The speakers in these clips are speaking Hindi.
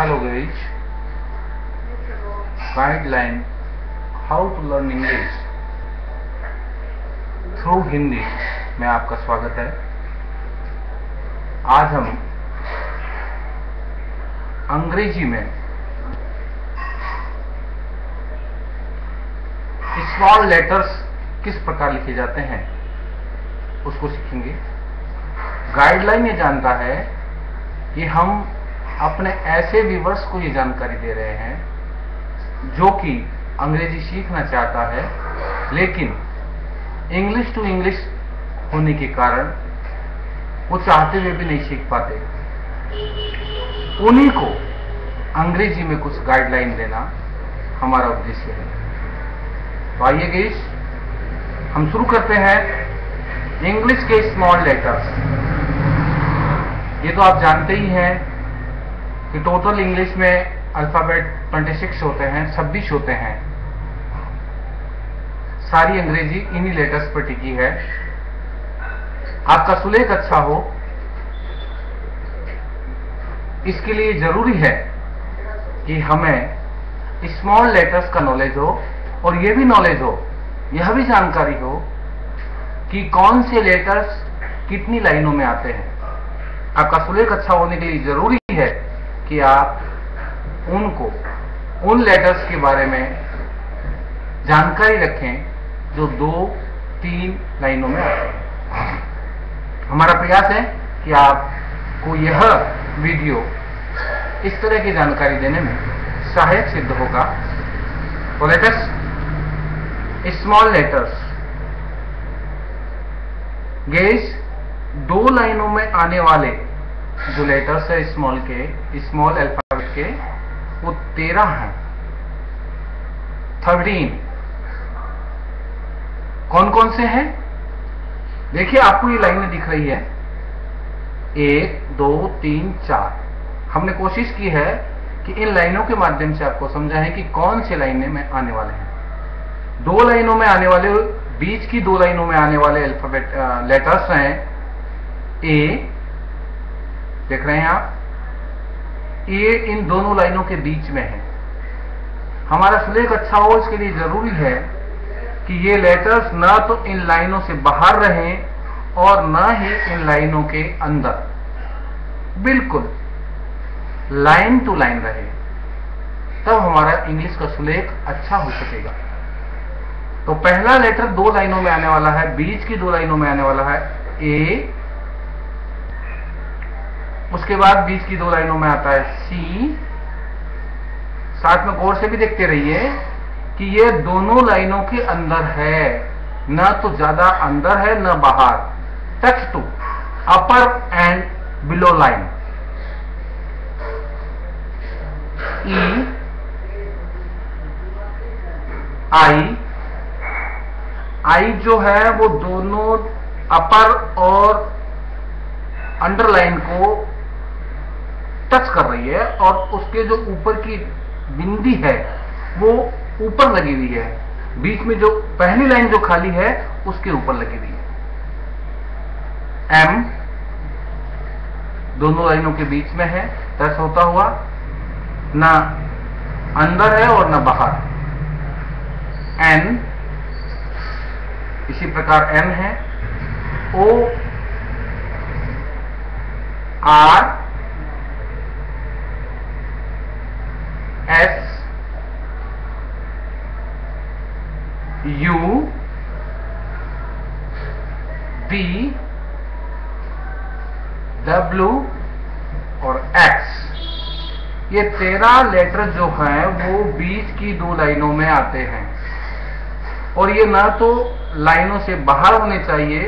Hello guys, guideline how to learn English through Hindi में आपका स्वागत है। आज हम अंग्रेजी में स्मॉल लेटर्स किस प्रकार लिखे जाते हैं उसको सीखेंगे। गाइडलाइन ये जानता है कि हम अपने ऐसे व्यूअर्स को ये जानकारी दे रहे हैं जो कि अंग्रेजी सीखना चाहता है लेकिन इंग्लिश टू इंग्लिश होने के कारण वो चाहते हुए भी नहीं सीख पाते, उन्हीं को अंग्रेजी में कुछ गाइडलाइन देना हमारा उद्देश्य है। तो आइए गाइस, हम शुरू करते हैं इंग्लिश के स्मॉल लेटर्स। ये तो आप जानते ही हैं कि टोटल इंग्लिश में अल्फाबेट 26 होते हैं, 26 होते हैं। सारी अंग्रेजी इन्हीं लेटर्स पर टिकी है। आपका सुलेख अच्छा हो इसके लिए जरूरी है कि हमें स्मॉल लेटर्स का नॉलेज हो और यह भी नॉलेज हो, यह भी जानकारी हो कि कौन से लेटर्स कितनी लाइनों में आते हैं। आपका सुलेख अच्छा होने के लिए जरूरी है कि आप उन लेटर्स के बारे में जानकारी रखें जो 2-3 लाइनों में आते हैं। हमारा प्रयास है कि आपको यह वीडियो इस तरह की जानकारी देने में सहायक सिद्ध होगा। तो लेटर्स, स्मॉल लेटर्स गेस 2 लाइनों में आने वाले जो लेटर्स है स्मॉल अल्फाबेट के, वो 13 हैं। 13 कौन कौन से हैं? देखिए, आपको ये लाइनें दिख रही है 1, 2, 3, 4। हमने कोशिश की है कि इन लाइनों के माध्यम से आपको समझाएं कि कौन से लाइनें में आने वाले हैं। 2 लाइनों में आने वाले, बीच की 2 लाइनों में आने वाले अल्फाबेट लेटर्स हैं ए, देख रहे हैं आप, ये इन दोनों लाइनों के बीच में है। हमारा सुलेख अच्छा हो इसके लिए जरूरी है कि ये लेटर्स ना तो इन लाइनों से बाहर रहें और ना ही इन लाइनों के अंदर, बिल्कुल लाइन टू लाइन रहे, तब हमारा इंग्लिश का सुलेख अच्छा हो सकेगा। तो पहला लेटर 2 लाइनों में आने वाला है, बीच की 2 लाइनों में आने वाला है ए, उसके बाद बीच की 2 लाइनों में आता है सी। साथ में गौर से भी देखते रहिए कि ये दोनों लाइनों के अंदर है, न तो ज्यादा अंदर है न बाहर। Touch to upper and below line. E, I जो है वो दोनों अपर और अंडरलाइन को टच कर रही है और उसके जो ऊपर की बिंदी है वो ऊपर लगी हुई है, बीच में जो पहली लाइन जो खाली है उसके ऊपर लगी हुई है। एम दोनों लाइनों के बीच में है, टच होता हुआ, ना अंदर है और ना बाहर। एन, इसी प्रकार एन है। O, R, S, U, B, W और एक्स। ये 13 लेटर जो हैं वो बीच की 2 लाइनों में आते हैं और ये ना तो लाइनों से बाहर होने चाहिए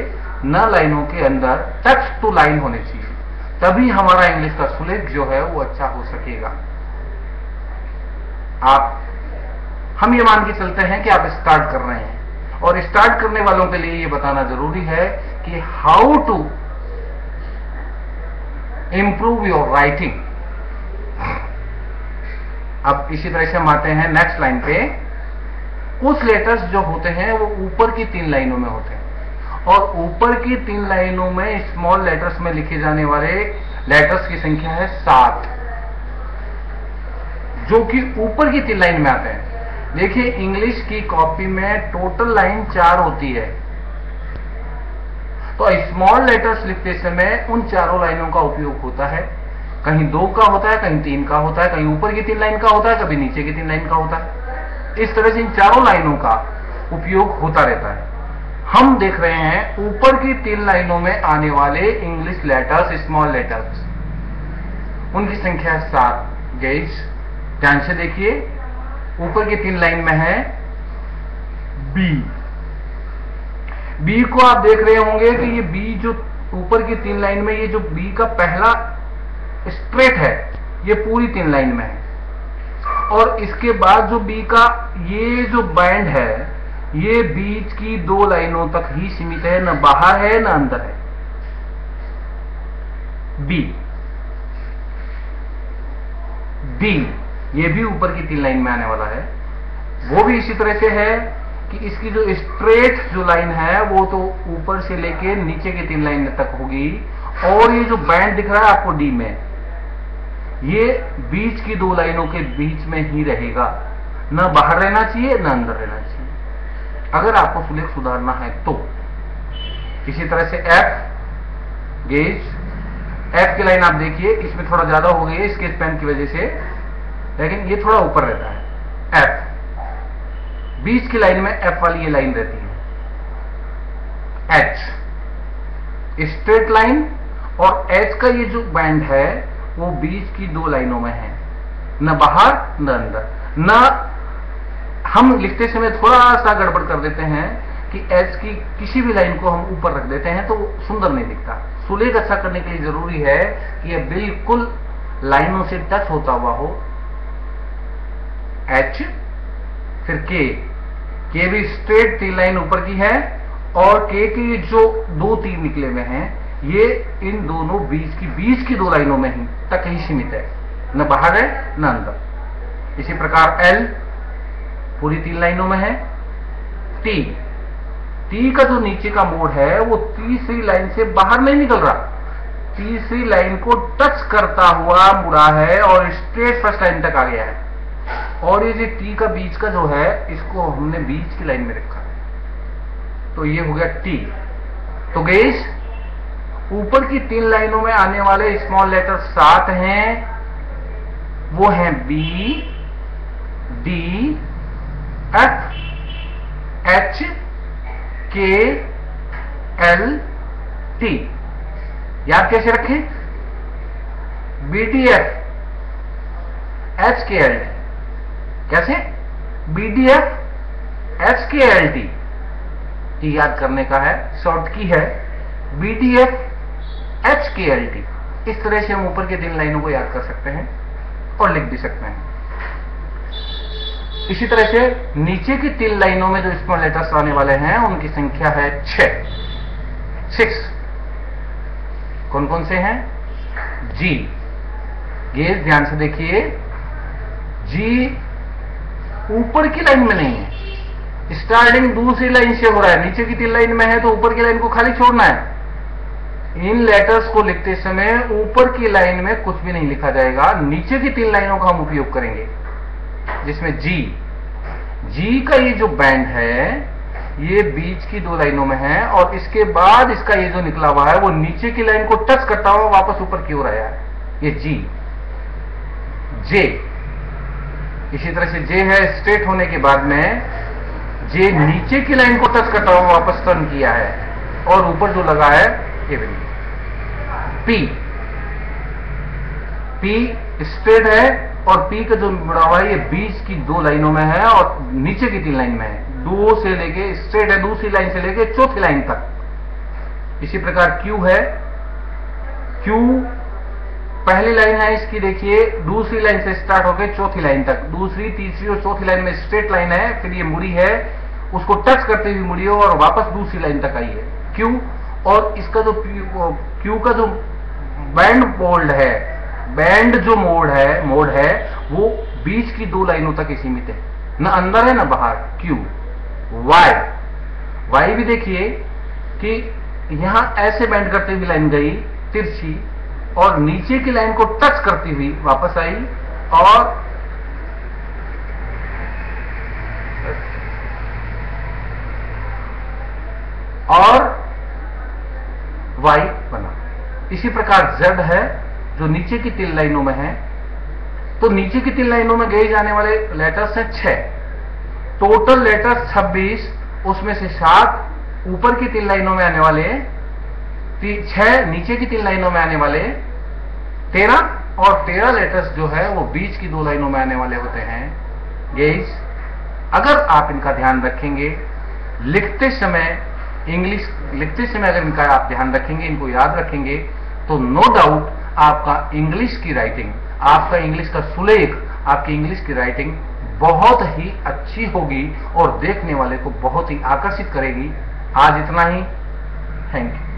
न लाइनों के अंदर, टच टू लाइन होने चाहिए, तभी हमारा इंग्लिश का सुलेख जो है वो अच्छा हो सकेगा। हम ये मान के चलते हैं कि आप स्टार्ट कर रहे हैं और स्टार्ट करने वालों के लिए ये बताना जरूरी है कि how to improve your writing. अब इसी तरह से हम आते हैं नेक्स्ट लाइन पे। कुछ लेटर्स जो होते हैं वो ऊपर की 3 लाइनों में होते हैं और ऊपर की 3 लाइनों में स्मॉल लेटर्स में लिखे जाने वाले लेटर्स की संख्या है 7। जो कि ऊपर की 3 लाइन में आते हैं। देखिए इंग्लिश की कॉपी में टोटल लाइन 4 होती है, तो स्मॉल लेटर्स लिखते समय उन चारों लाइनों का उपयोग होता है। कहीं 2 का होता है, कहीं 3 का होता है, कहीं ऊपर की 3 लाइन का होता है, कभी नीचे की 3 लाइन का होता है। इस तरह से इन चारों लाइनों का उपयोग होता रहता है। हम देख रहे हैं ऊपर की 3 लाइनों में आने वाले इंग्लिश लेटर्स, स्मॉल लेटर्स, उनकी संख्या 7। गेज ध्यान से देखिए, ऊपर की 3 लाइन में है बी। बी को आप देख रहे होंगे कि ये बी जो ऊपर की 3 लाइन में, ये जो बी का पहला स्ट्रेट है, ये पूरी 3 लाइन में है। और इसके बाद जो बी का ये जो बैंड है, ये बीच की 2 लाइनों तक ही सीमित है, न बाहर है न अंदर है। बी डी, ये भी ऊपर की 3 लाइन में आने वाला है। वो भी इसी तरह से है कि इसकी जो स्ट्रेट जो लाइन है वो तो ऊपर से लेके नीचे की 3 लाइन तक होगी, और ये जो बैंड दिख रहा है आपको डी में, ये बीच की 2 लाइनों के बीच में ही रहेगा, न बाहर रहना चाहिए न अंदर रहना चाहिए, अगर आपको सुलेख सुधारना है तो। इसी तरह से एफ, गेज एफ की लाइन आप देखिए, इसमें थोड़ा ज्यादा हो गई है स्केच पेन की वजह से, लेकिन ये थोड़ा ऊपर रहता है। एफ बीच की लाइन में एफ वाली ये लाइन रहती है। एच स्ट्रेट लाइन, और एच का ये जो बैंड है वो बीच की 2 लाइनों में है, न बाहर न अंदर। न हम लिखते समय थोड़ा सा गड़बड़ कर देते हैं कि एच की किसी भी लाइन को हम ऊपर रख देते हैं तो वो सुंदर नहीं दिखता। सुलेख अच्छा करने के लिए जरूरी है कि यह बिल्कुल लाइनों से टच होता हुआ हो। एच, फिर के भी स्ट्रेट 3 लाइन ऊपर की है, और के की जो 2 तीर निकले हुए हैं, ये इन दोनों बीच की 2 लाइनों में ही तक ही सीमित है, न बाहर है न अंदर। इसी प्रकार एल पूरी 3 लाइनों में है। टी का जो नीचे का मोड़ है वो तीसरी लाइन से बाहर नहीं निकल रहा, तीसरी लाइन को टच करता हुआ मुड़ा है और स्ट्रेट फर्स्ट लाइन तक आ गया है। और ये जो टी का बीच का जो है, इसको हमने बीच की लाइन में रखा, तो ये हो गया टी। तो गेज ऊपर की 3 लाइनों में आने वाले स्मॉल लेटर 7 हैं, वो हैं बी, डी, एफ, एच, के, एल, टी। याद कैसे रखें? BDF, HKLT। कैसे? BDF, HKLT। टी याद करने का है, शॉर्ट की है BDF, HKLT। इस तरह से हम ऊपर के 3 लाइनों को याद कर सकते हैं और लिख भी सकते हैं। इसी तरह से नीचे की 3 लाइनों में जो स्मॉल लेटर्स आने वाले हैं उनकी संख्या है 6। कौन कौन से हैं? जी। गेज ध्यान से देखिए, जी ऊपर की लाइन में नहीं है, स्टार्टिंग दूसरी लाइन से हो रहा है। नीचे की 3 लाइन में है तो ऊपर की लाइन को खाली छोड़ना है। इन लेटर्स को लिखते समय ऊपर की लाइन में कुछ भी नहीं लिखा जाएगा, नीचे की 3 लाइनों का हम उपयोग करेंगे, जिसमें जी का ये जो बैंड है ये बीच की 2 लाइनों में है, और इसके बाद इसका ये जो निकला हुआ है वो नीचे की लाइन को टच करता हुआ वापस ऊपर की ओर आया है, ये जी। जे इसी तरह से जे है, स्ट्रेट होने के बाद में जे नीचे की लाइन को टच करता हुआ वापस टर्न किया है, और ऊपर जो लगा है ये भी। पी स्ट्रेट है, और पी का जो मुड़ा हुआ है ये बीच की 2 लाइनों में है और नीचे की 3 लाइन में है। 2 से लेके स्ट्रेट है, दूसरी लाइन से लेके चौथी लाइन तक। इसी प्रकार क्यू है, क्यू पहली लाइन है इसकी, देखिए दूसरी लाइन से स्टार्ट होकर चौथी लाइन तक, दूसरी तीसरी और चौथी लाइन में स्ट्रेट लाइन है, फिर ये मुड़ी है, उसको टच करते हुए मुड़ी और वापस दूसरी लाइन तक आई है क्यू। और इसका जो क्यू का जो बैंड बोल्ड है, बैंड जो मोड है वो बीच की 2 लाइनों तक ही सीमित है, न अंदर है न बाहर। क्यू। वाई भी देखिए कि यहां ऐसे बैंड करते हुए लाइन गई तिरछी, और नीचे की लाइन को टच करती हुई वापस आई, और इसी प्रकार Z है जो नीचे की 3 लाइनों में है। तो नीचे की 3 लाइनों में गए जाने वाले लेटर्स हैं 6, टोटल लेटर्स 26, उसमें से 7 ऊपर की 3 लाइनों में आने वाले, 6 नीचे की 3 लाइनों में आने वाले, 13 और 13 लेटर्स जो है वो बीच की 2 लाइनों में आने वाले होते हैं। गेज, अगर आप इनका ध्यान रखेंगे लिखते समय, इंग्लिश लिखते समय अगर इनका आप ध्यान रखेंगे, इनको याद रखेंगे, तो नो डाउट आपका इंग्लिश की राइटिंग, आपका इंग्लिश का सुलेख, आपकी इंग्लिश की राइटिंग बहुत ही अच्छी होगी और देखने वाले को बहुत ही आकर्षित करेगी। आज इतना ही। Thank you.